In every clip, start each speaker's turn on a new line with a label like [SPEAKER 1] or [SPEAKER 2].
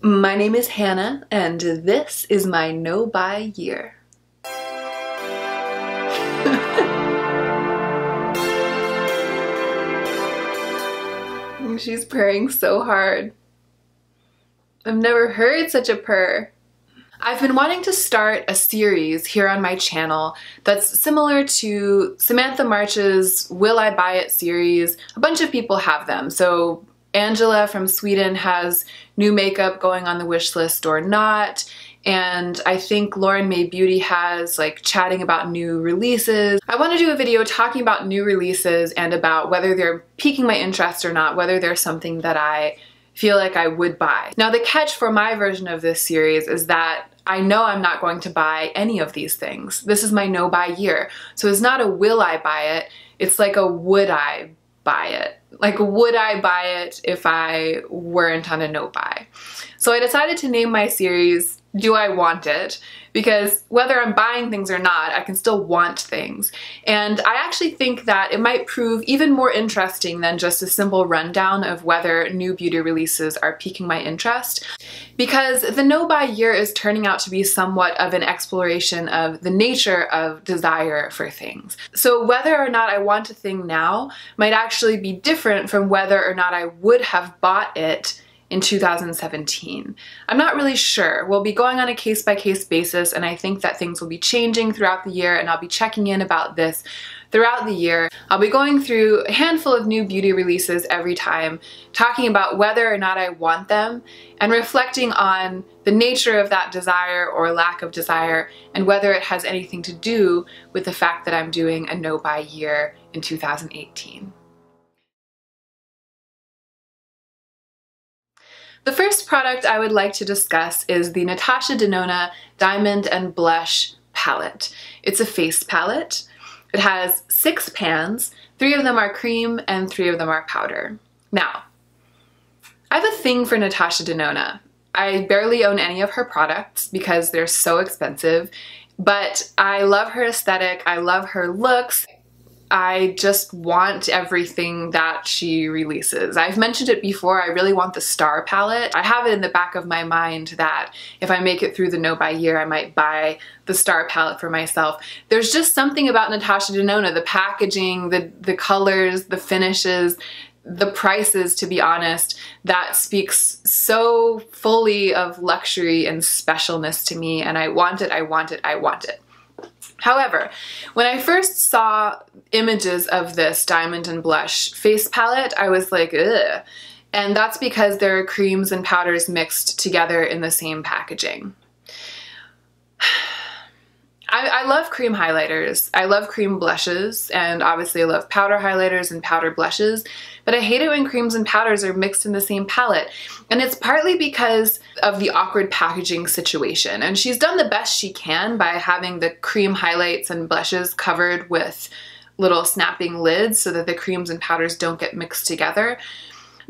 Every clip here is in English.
[SPEAKER 1] My name is Hannah, and this is my no-buy year. She's purring so hard. I've never heard such a purr. I've been wanting to start a series here on my channel that's similar to Samantha March's Will I Buy It series. A bunch of people have them. So Angela from Sweden has new makeup going on the wish list or not. And I think Lauren May Beauty has like chatting about new releases. I want to do a video talking about new releases and about whether they're piquing my interest or not, whether they're something that I feel like I would buy. Now the catch for my version of this series is that I know I'm not going to buy any of these things. This is my no buy year. So it's not a will I buy it, it's like a would I buy it. Like would I buy it if I weren't on a no buy? So I decided to name my series Do I Want It? Because whether I'm buying things or not, I can still want things. And I actually think that it might prove even more interesting than just a simple rundown of whether new beauty releases are piquing my interest. Because the no-buy year is turning out to be somewhat of an exploration of the nature of desire for things. So whether or not I want a thing now might actually be different from whether or not I would have bought it in 2017. I'm not really sure. We'll be going on a case-by-case basis, and I think that things will be changing throughout the year, and I'll be checking in about this throughout the year. I'll be going through a handful of new beauty releases every time, talking about whether or not I want them, and reflecting on the nature of that desire or lack of desire, and whether it has anything to do with the fact that I'm doing a no-buy year in 2018. The first product I would like to discuss is the Natasha Nonna Diamond and Blush palette. It's a face palette. It has 6 pans, 3 of them are cream and 3 of them are powder. Now, I have a thing for Natasha Nonna. I barely own any of her products because they're so expensive, but I love her aesthetic, I love her looks. I just want everything that she releases. I've mentioned it before, I really want the Star palette. I have it in the back of my mind that if I make it through the no-buy year, I might buy the Star palette for myself. There's just something about Natasha Nonna, the packaging, the colors, the finishes, the prices, to be honest, that speaks so fully of luxury and specialness to me, and I want it, I want it, I want it. However, when I first saw images of this Diamond and Blush face palette, I was like, ugh. And that's because there are creams and powders mixed together in the same packaging. I love cream highlighters, I love cream blushes, and obviously I love powder highlighters and powder blushes, but I hate it when creams and powders are mixed in the same palette. And it's partly because of the awkward packaging situation. And she's done the best she can by having the cream highlights and blushes covered with little snapping lids so that the creams and powders don't get mixed together.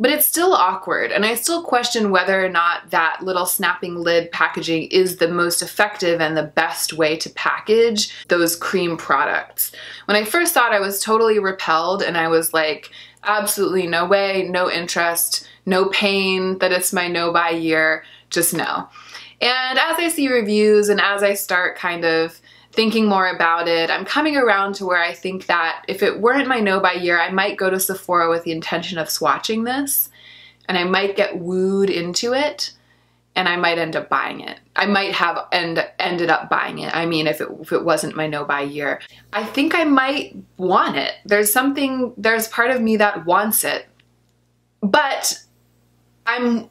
[SPEAKER 1] But it's still awkward, and I still question whether or not that little snapping lid packaging is the most effective and the best way to package those cream products. When I first saw it, I was totally repelled, and I was like, absolutely no way, no interest, no pain that it's my no-buy year, just no. And as I see reviews and as I start kind of thinking more about it, I'm coming around to where I think that if it weren't my no-buy year, I might go to Sephora with the intention of swatching this, and I might get wooed into it, and I might end up buying it. I might have ended up buying it. I mean, if it wasn't my no-buy year. I think I might want it. There's part of me that wants it, but I'm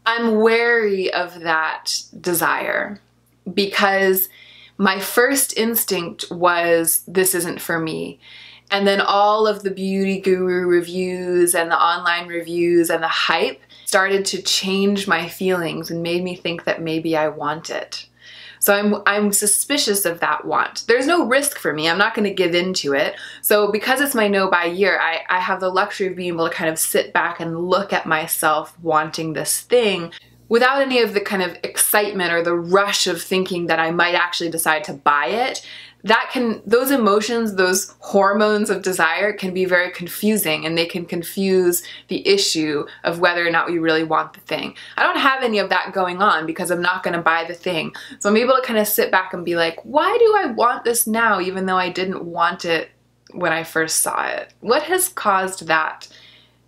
[SPEAKER 1] wary of that desire because my first instinct was, this isn't for me. And then all of the beauty guru reviews and the online reviews and the hype started to change my feelings and made me think that maybe I want it. So I'm suspicious of that want. There's no risk for me. I'm not going to give into it. So because it's my no-buy year, I have the luxury of being able to kind of sit back and look at myself wanting this thing without any of the kind of excitement or the rush of thinking that I might actually decide to buy it those emotions, those hormones of desire can be very confusing, and they can confuse the issue of whether or not we really want the thing. I don't have any of that going on because I'm not going to buy the thing. So I'm able to kind of sit back and be like, why do I want this now even though I didn't want it when I first saw it? What has caused that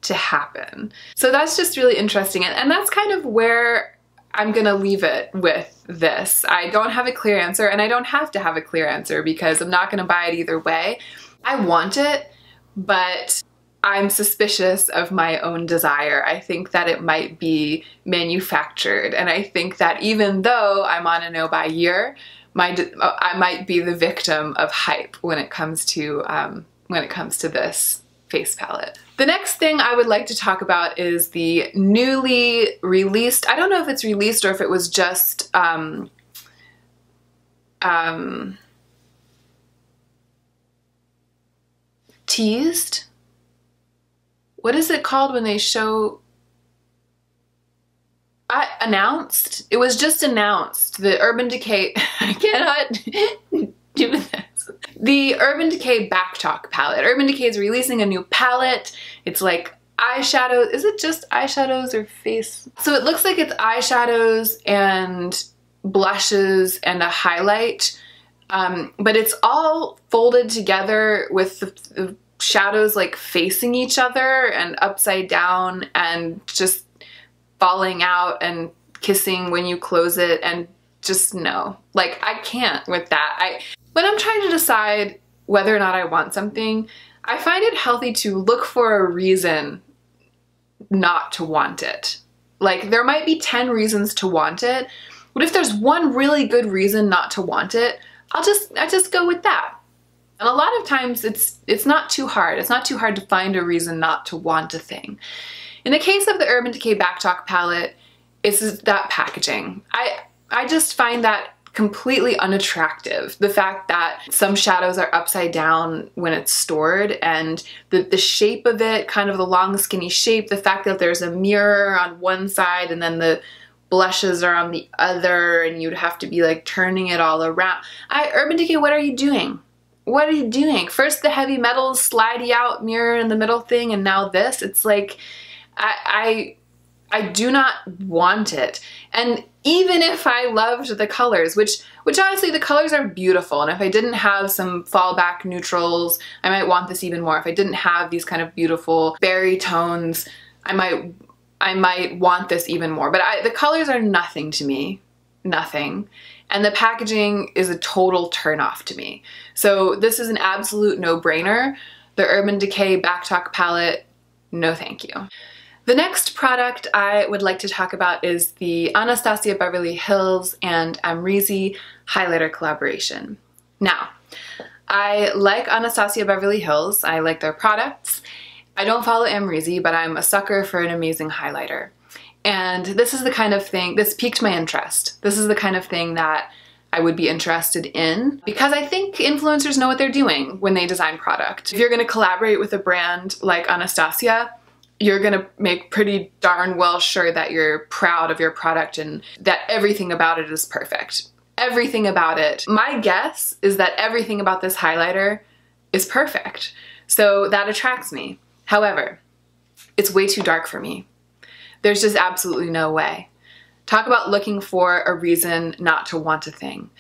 [SPEAKER 1] to happen? So that's just really interesting, and that's kind of where I'm gonna leave it with this. I don't have a clear answer, and I don't have to have a clear answer because I'm not gonna buy it either way. I want it, but I'm suspicious of my own desire. I think that it might be manufactured, and I think that even though I'm on a no-buy year, I might be the victim of hype when it comes to this face palette. The next thing I would like to talk about is the newly released, I don't know if it's released or if it was just teased. What is it called when they show? Announced? It was just announced. The Urban Decay, I cannot do this. The Urban Decay Backtalk palette. Urban Decay is releasing a new palette. It's like eyeshadows. Is it just eyeshadows or face? So it looks like it's eyeshadows and blushes and a highlight, but it's all folded together with the shadows like facing each other and upside down and just falling out and kissing when you close it, and just no. Like, I can't with that. When I'm trying to decide whether or not I want something, I find it healthy to look for a reason not to want it. Like, there might be 10 reasons to want it, but if there's one really good reason not to want it, I just go with that. And a lot of times it's not too hard. It's not too hard to find a reason not to want a thing. In the case of the Urban Decay Backtalk palette, it's that packaging. I just find that completely unattractive. The fact that some shadows are upside down when it's stored, and the shape of it, kind of the long skinny shape, the fact that there's a mirror on one side and then the blushes are on the other and you'd have to be like turning it all around. Urban Decay, what are you doing? What are you doing? First the heavy metals slidey out mirror in the middle thing, and now this. It's like, I do not want it. And even if I loved the colors, which honestly the colors are beautiful, and if I didn't have some fallback neutrals, I might want this even more. If I didn't have these kind of beautiful berry tones, I might want this even more. But the colors are nothing to me, nothing. And the packaging is a total turnoff to me. So this is an absolute no-brainer. The Urban Decay Backtalk palette, no thank you. The next product I would like to talk about is the Anastasia Beverly Hills and Amrezy highlighter collaboration. Now, I like Anastasia Beverly Hills. I like their products. I don't follow Amrezy, but I'm a sucker for an amazing highlighter. And this is the kind of thing, this piqued my interest. This is the kind of thing that I would be interested in, because I think influencers know what they're doing when they design product. If you're gonna collaborate with a brand like Anastasia, you're gonna make pretty darn well sure that you're proud of your product and that everything about it is perfect. Everything about it. My guess is that everything about this highlighter is perfect. So that attracts me. However, it's way too dark for me. There's just absolutely no way. Talk about looking for a reason not to want a thing.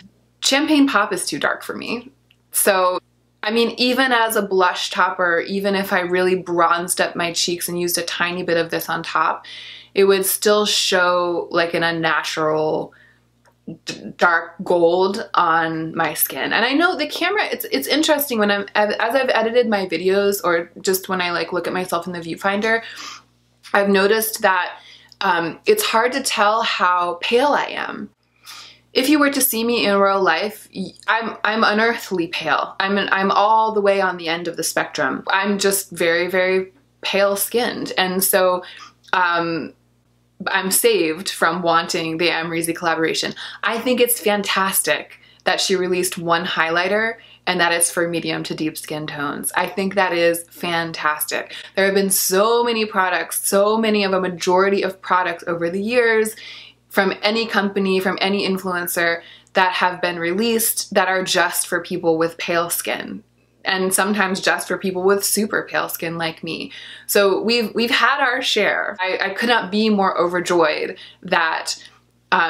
[SPEAKER 1] Champagne Pop is too dark for me. So, I mean, even as a blush topper, even if I really bronzed up my cheeks and used a tiny bit of this on top, it would still show like an unnatural dark gold on my skin. And I know the camera, it's interesting when as I've edited my videos, or just when I like look at myself in the viewfinder, I've noticed that it's hard to tell how pale I am. If you were to see me in real life, I'm unearthly pale. I'm all the way on the end of the spectrum. I'm just very, very pale skinned. And so I'm saved from wanting the Amrezy collaboration. I think it's fantastic that she released one highlighter and that it's for medium to deep skin tones. I think that is fantastic. There have been so many products, so many of a majority of products over the years from any company, from any influencer that have been released that are just for people with pale skin, and sometimes just for people with super pale skin like me. So we've had our share. I could not be more overjoyed that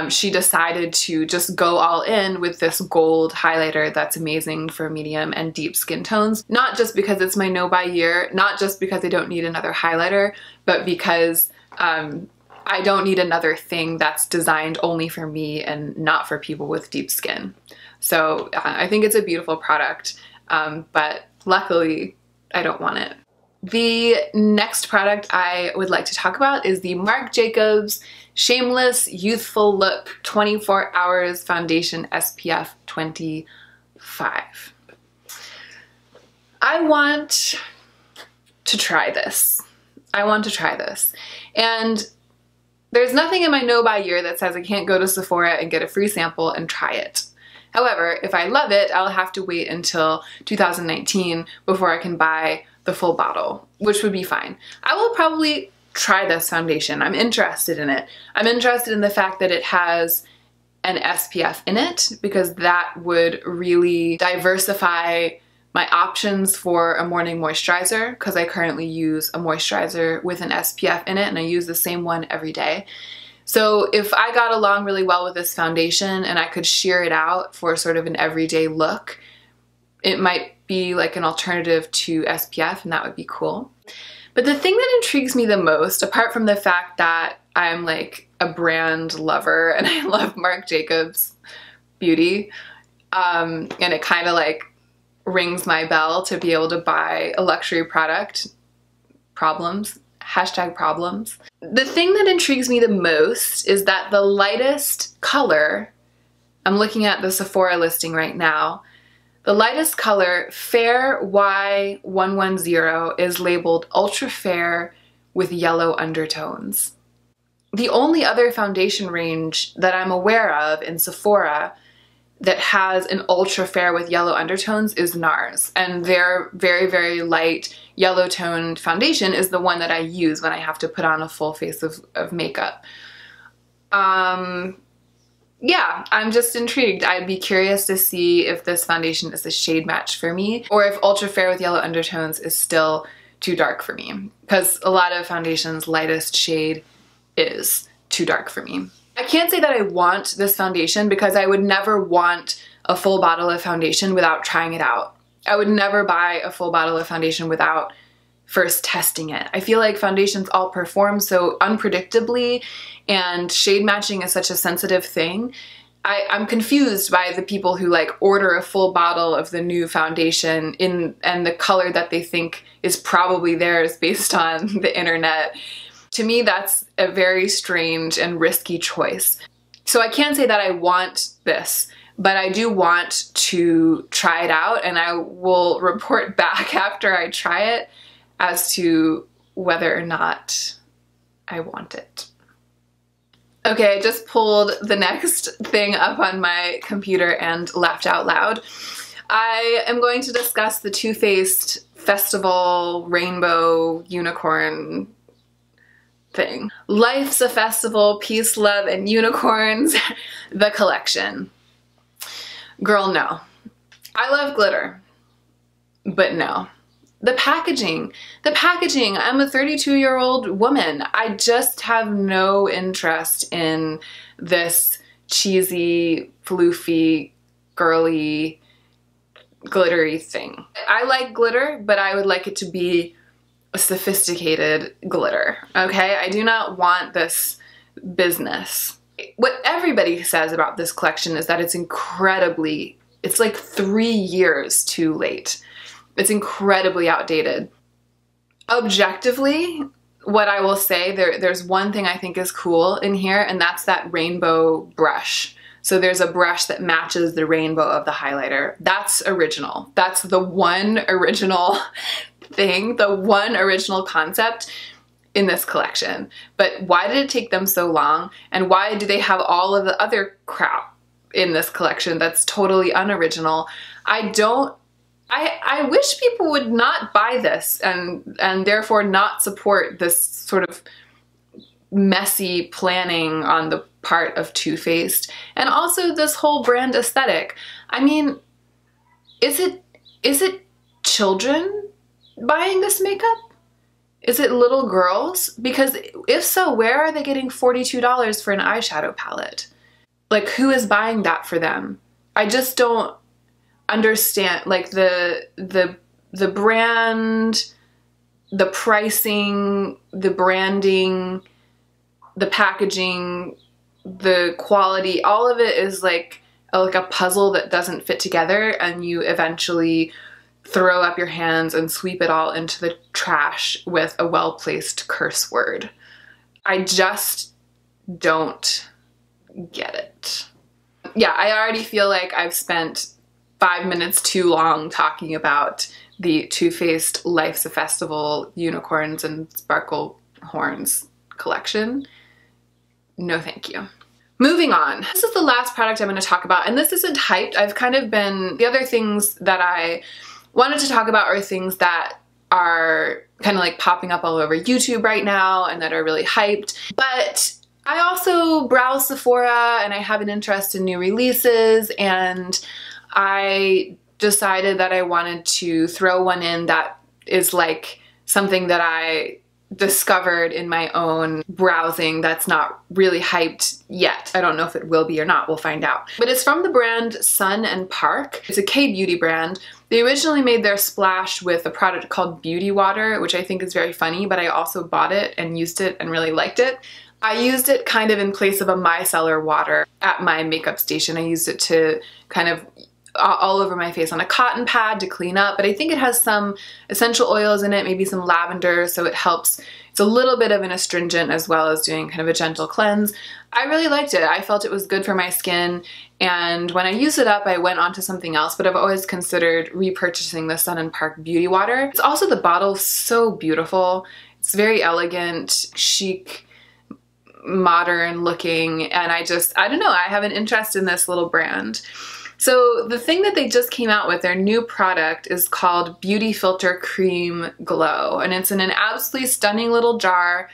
[SPEAKER 1] she decided to just go all in with this gold highlighter that's amazing for medium and deep skin tones. Not just because it's my no buy year, not just because I don't need another highlighter, but because I don't need another thing that's designed only for me and not for people with deep skin. So I think it's a beautiful product, but luckily I don't want it. The next product I would like to talk about is the Marc Jacobs Shameless Youthful Look 24 Hours Foundation SPF 25. I want to try this. And there's nothing in my no buy year that says I can't go to Sephora and get a free sample and try it. However, if I love it, I'll have to wait until 2019 before I can buy the full bottle, which would be fine. I will probably try this foundation. I'm interested in it. I'm interested in the fact that it has an SPF in it, because that would really diversify my options for a morning moisturizer, because I currently use a moisturizer with an SPF in it and I use the same one every day. So if I got along really well with this foundation and I could sheer it out for sort of an everyday look, it might be like an alternative to SPF, and that would be cool. But the thing that intrigues me the most, apart from the fact that I'm like a brand lover and I love Marc Jacobs beauty, and it kind of like rings my bell to be able to buy a luxury product, problems, hashtag problems. The thing that intrigues me the most is that the lightest color, I'm looking at the Sephora listing right now, the lightest color, Fair Y110, is labeled Ultra Fair with yellow undertones. The only other foundation range that I'm aware of in Sephora that has an ultra fair with yellow undertones is NARS, and their very, very light yellow toned foundation is the one that I use when I have to put on a full face of makeup. Yeah, I'm just intrigued. I'd be curious to see if this foundation is a shade match for me, or if ultra fair with yellow undertones is still too dark for me, because a lot of foundations' lightest shade is too dark for me. I can't say that I want this foundation, because I would never want a full bottle of foundation without trying it out. I would never buy a full bottle of foundation without first testing it. I feel like foundations all perform so unpredictably, and shade matching is such a sensitive thing. I'm confused by the people who like order a full bottle of the new foundation and the color that they think is probably theirs based on the internet. To me, that's a very strange and risky choice. So I can't say that I want this, but I do want to try it out, and I will report back after I try it as to whether or not I want it. Okay, I just pulled the next thing up on my computer and laughed out loud. I am going to discuss the Too Faced Festival Rainbow Unicorn thing. Life's a festival, peace, love, and unicorns, the collection. Girl, no. I love glitter, but no. The packaging, I'm a 32-year-old woman. I just have no interest in this cheesy, floofy, girly, glittery thing. I like glitter, but I would like it to be a sophisticated glitter, okay? I do not want this business. What everybody says about this collection is that it's incredibly, it's like 3 years too late. It's incredibly outdated. Objectively, what I will say, there's one thing I think is cool in here, and that's that rainbow brush. So there's a brush that matches the rainbow of the highlighter. That's original. That's the one original thing, the one original concept in this collection. But why did it take them so long? And why do they have all of the other crap in this collection that's totally unoriginal? I wish people would not buy this and therefore not support this sort of messy planning on the part of Too Faced, and also this whole brand aesthetic. I mean, is it children buying this makeup? Is it little girls? Because if so, where are they getting $42 for an eyeshadow palette? Like, who is buying that for them? I just don't understand, like, the brand, the pricing, the branding, the packaging, the quality, all of it is like a puzzle that doesn't fit together, and you eventually throw up your hands and sweep it all into the trash with a well-placed curse word. I just don't get it. Yeah, I already feel like I've spent 5 minutes too long talking about the Too Faced Life's a Festival Unicorns and Sparkle Horns collection. No thank you. Moving on. This is the last product I'm going to talk about, and this isn't hyped. I've kind of been, the other things that I wanted to talk about are things that are kind of like popping up all over YouTube right now and that are really hyped. But I also browse Sephora and I have an interest in new releases, and I decided that I wanted to throw one in that is like something that I discovered in my own browsing that's not really hyped yet. I don't know if it will be or not, we'll find out. But it's from the brand Sun and Park. It's a K-beauty brand. They originally made their splash with a product called Beauty Water, which I think is very funny, but I also bought it and used it and really liked it. I used it kind of in place of a micellar water at my makeup station. I used it to kind of all over my face on a cotton pad to clean up, but I think it has some essential oils in it, maybe some lavender, so it helps. It's a little bit of an astringent as well as doing kind of a gentle cleanse. I really liked it. I felt it was good for my skin, and when I used it up, I went on to something else, but I've always considered repurchasing the Sun and Park Beauty Water. It's also, the bottle so beautiful. It's very elegant, chic, modern looking, and I don't know, I have an interest in this little brand. So the thing that they just came out with, their new product, is called Beauty Filter Cream Glow, and it's in an absolutely stunning little jar,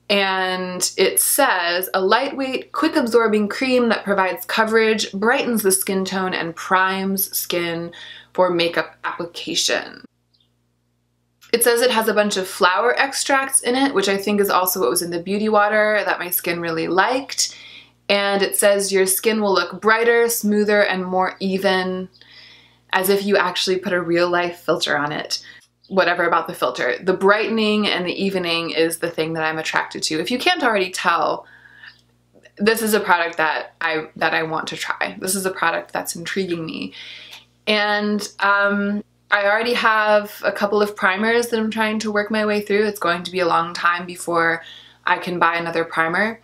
[SPEAKER 1] and it says, a lightweight, quick absorbing cream that provides coverage, brightens the skin tone, and primes skin for makeup application. It says it has a bunch of flower extracts in it, which I think is also what was in the Beauty Water that my skin really liked. And it says your skin will look brighter, smoother, and more even, as if you actually put a real life filter on it. Whatever about the filter. The brightening and the evening is the thing that I'm attracted to. If you can't already tell, this is a product that I want to try. This is a product that's intriguing me. And I already have a couple of primers that I'm trying to work my way through. It's going to be a long time before I can buy another primer.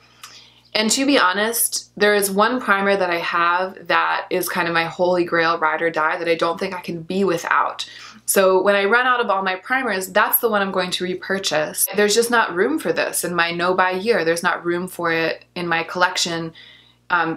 [SPEAKER 1] And to be honest, there is one primer that I have that is kind of my holy grail ride or die that I don't think I can be without. So when I run out of all my primers, that's the one I'm going to repurchase. There's just not room for this in my no-buy year. There's not room for it in my collection,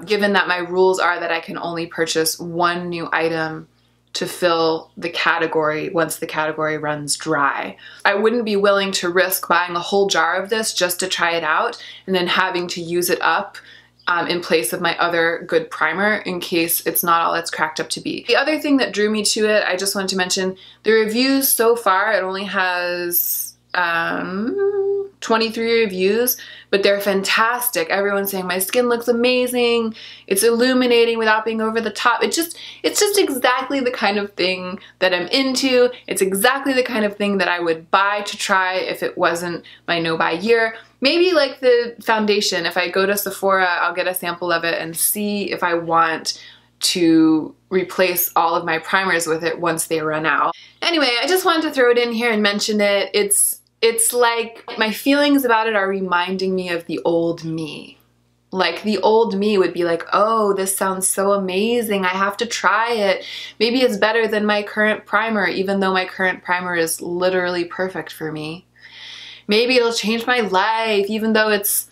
[SPEAKER 1] given that my rules are that I can only purchase one new item to fill the category once the category runs dry. I wouldn't be willing to risk buying a whole jar of this just to try it out and then having to use it up in place of my other good primer in case it's not all it's cracked up to be. The other thing that drew me to it, I just wanted to mention, the reviews so far, it only has 23 reviews, but they're fantastic. Everyone's saying my skin looks amazing, it's illuminating without being over the top. It's just exactly the kind of thing that I'm into. It's exactly the kind of thing that I would buy to try if it wasn't my no-buy year. Maybe like the foundation, if I go to Sephora, I'll get a sample of it and see if I want to replace all of my primers with it once they run out. Anyway, I just wanted to throw it in here and mention it. It's like my feelings about it are reminding me of the old me. Like the old me would be like, oh, this sounds so amazing, I have to try it. Maybe it's better than my current primer, even though my current primer is literally perfect for me. Maybe it'll change my life, even though it's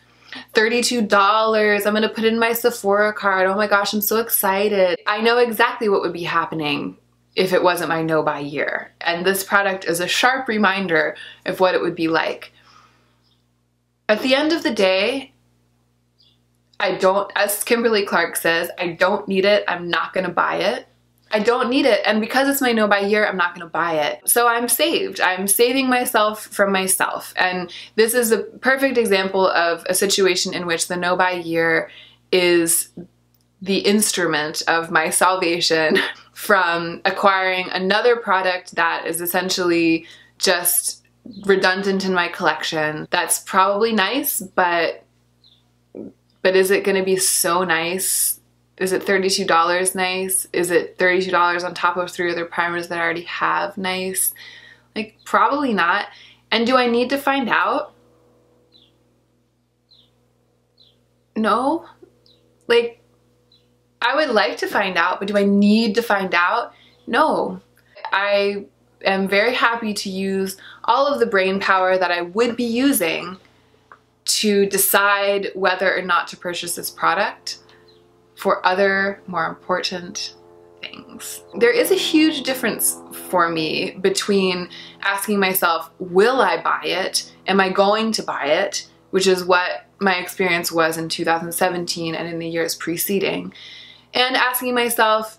[SPEAKER 1] $32. I'm gonna put in my Sephora card. Oh my gosh, I'm so excited. I know exactly what would be happening if it wasn't my no-buy year. And this product is a sharp reminder of what it would be like. At the end of the day, I don't, as Kimberly Clark says, I don't need it. I'm not gonna buy it. I don't need it, and because it's my no buy year, I'm not gonna buy it. So I'm saved. I'm saving myself from myself. And this is a perfect example of a situation in which the no buy year is the instrument of my salvation from acquiring another product that is essentially just redundant in my collection. That's probably nice, but is it gonna be so nice? Is it $32 nice? Is it $32 on top of 3 other primers that I already have nice? Like, probably not. And do I need to find out? No. Like, I would like to find out, but do I need to find out? No. I am very happy to use all of the brain power that I would be using to decide whether or not to purchase this product for other, more important things. There is a huge difference for me between asking myself, will I buy it? Am I going to buy it? Which is what my experience was in 2017 and in the years preceding. And asking myself,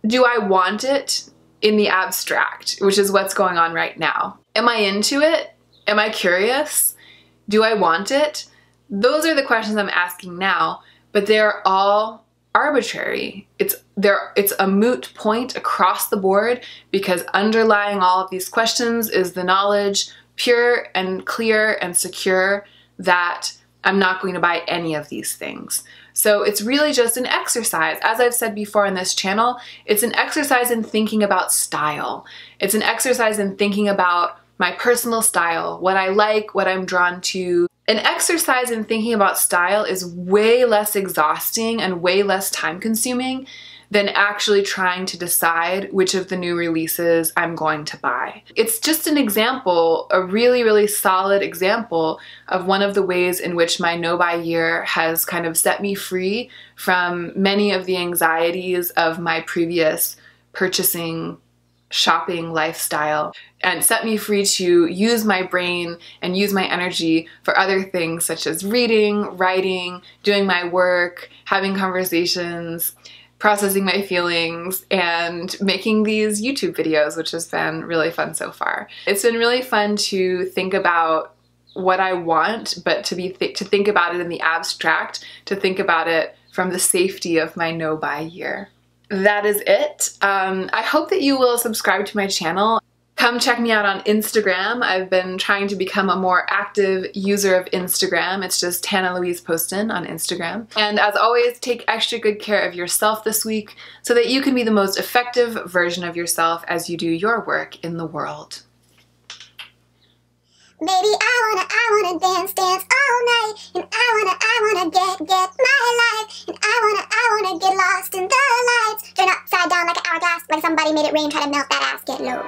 [SPEAKER 1] do I want it in the abstract? Which is what's going on right now. Am I into it? Am I curious? Do I want it? Those are the questions I'm asking now. But they're all arbitrary. It's a moot point across the board because underlying all of these questions is the knowledge, pure and clear and secure, that I'm not going to buy any of these things. So it's really just an exercise. As I've said before on this channel, it's an exercise in thinking about style. It's an exercise in thinking about my personal style, what I like, what I'm drawn to. An exercise in thinking about style is way less exhausting and way less time consuming than actually trying to decide which of the new releases I'm going to buy. It's just an example, a really, really solid example of one of the ways in which my no buy year has kind of set me free from many of the anxieties of my previous purchasing, shopping lifestyle, and set me free to use my brain and use my energy for other things such as reading, writing, doing my work, having conversations, processing my feelings, and making these YouTube videos, which has been really fun so far. It's been really fun to think about what I want, but to think about it in the abstract, to think about it from the safety of my no buy year. That is it. I hope that you will subscribe to my channel. Come check me out on Instagram. I've been trying to become a more active user of Instagram. It's just Hannah Louise Poston on Instagram. And as always, take extra good care of yourself this week so that you can be the most effective version of yourself as you do your work in the world.
[SPEAKER 2] Baby, I wanna dance all night, and I wanna get my life, and I wanna get lost in the lights, turn upside down like an hourglass, like somebody made it rain, try to melt that ass, get low.